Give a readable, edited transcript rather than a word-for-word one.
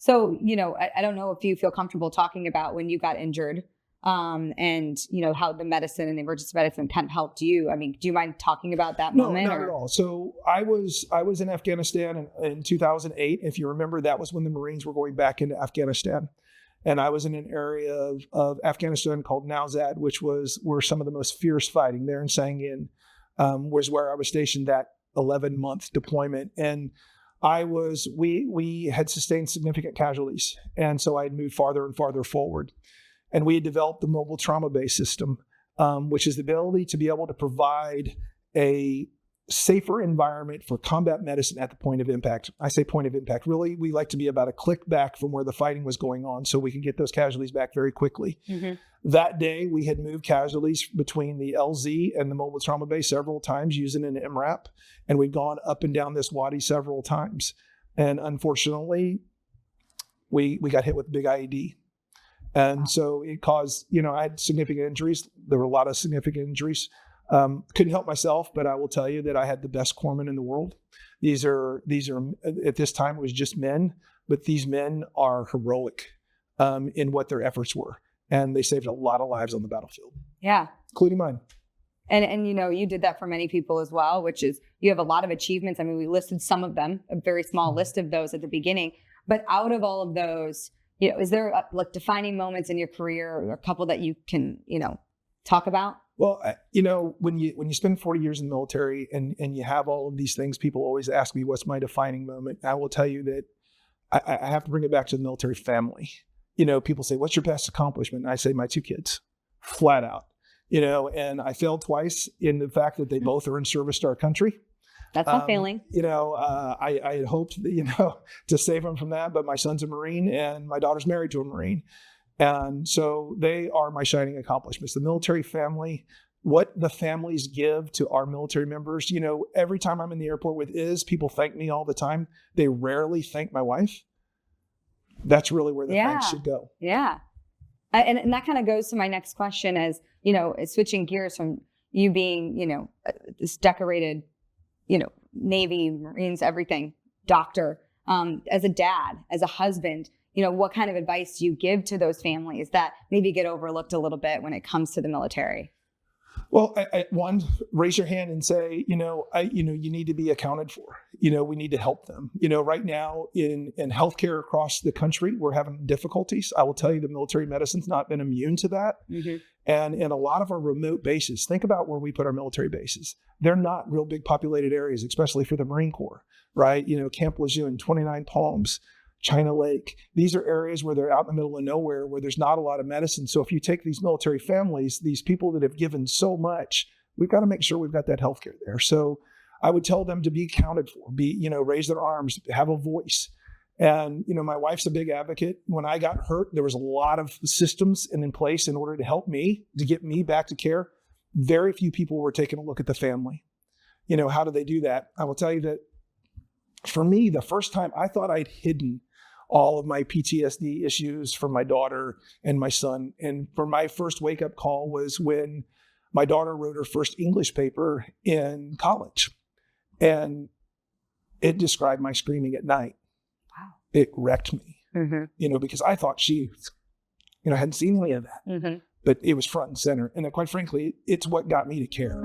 So, I don't know if you feel comfortable talking about when you got injured, and how the medicine and the emergency medicine kind of helped you. I mean, do you mind talking about that No, moment? not at all. So I was in Afghanistan in 2008. If you remember, that was when the Marines were going back into Afghanistan. And I was in an area of Afghanistan called Nowzad, which was where some of the most fierce fighting there in Sangin was where I was stationed that 11-month deployment. And we had sustained significant casualties. And so I had moved farther and farther forward. And we had developed the mobile trauma-based system, which is the ability to be able to provide a safer environment for combat medicine at the point of impact. I say point of impact. Really, we like to be about a click back from where the fighting was going on so we can get those casualties back very quickly. Mm-hmm. That day, we had moved casualties between the LZ and the mobile trauma base several times using an MRAP, and we'd gone up and down this wadi several times. And unfortunately, we got hit with big IED. And so it caused, I had significant injuries. There were a lot of significant injuries. Couldn't help myself, but I will tell you that I had the best corpsmen in the world. These are at this time it was just men, but these men are heroic in what their efforts were, and they saved a lot of lives on the battlefield. Yeah, including mine. And you did that for many people as well, which is you have a lot of achievements. I mean, we listed some of them, a very small list of those at the beginning, but out of all of those, is there defining moments in your career or a couple that you can talk about? Well, when you spend 40 years in the military and you have all of these things, people always ask me, what's my defining moment? I will tell you that I have to bring it back to the military family. People say, what's your best accomplishment? And I say, my 2 kids, flat out, and I failed twice in the fact that they both are in service to our country. That's not failing. I had hoped, to save them from that, but my son's a Marine and my daughter's married to a Marine. And so they are my shining accomplishments. The military family, what the families give to our military members. Every time I'm in the airport with people thank me all the time. They rarely thank my wife. That's really where the thanks should go. Yeah. And that kind of goes to my next question as, switching gears from you being, this decorated, Navy, Marines, everything, doctor, as a dad, as a husband, what kind of advice do you give to those families that maybe get overlooked a little bit when it comes to the military? Well, one, raise your hand and say, you need to be accounted for. We need to help them. Right now in healthcare across the country, we're having difficulties. I will tell you, the military medicine's not been immune to that. Mm-hmm. And in a lot of our remote bases, think about where we put our military bases. They're not real big populated areas, especially for the Marine Corps, right? Camp Lejeune, 29 Palms, China Lake. These are areas where they're out in the middle of nowhere, where there's not a lot of medicine. So if you take these military families, these people that have given so much, we've got to make sure we've got that healthcare there. So I would tell them to be accounted for, raise their arms, have a voice. And, my wife's a big advocate. When I got hurt, there was a lot of systems in place in order to help me, to get me back to care. Very few people were taking a look at the family. How do they do that? I will tell you that for me, the first time I thought I'd hidden all of my PTSD issues from my daughter and my son. And for my first wake-up call was when my daughter wrote her first English paper in college. And it described my screaming at night. Wow. It wrecked me, mm-hmm. Because I thought she, hadn't seen any of that. Mm-hmm. But it was front and center. And quite frankly, it's what got me to care.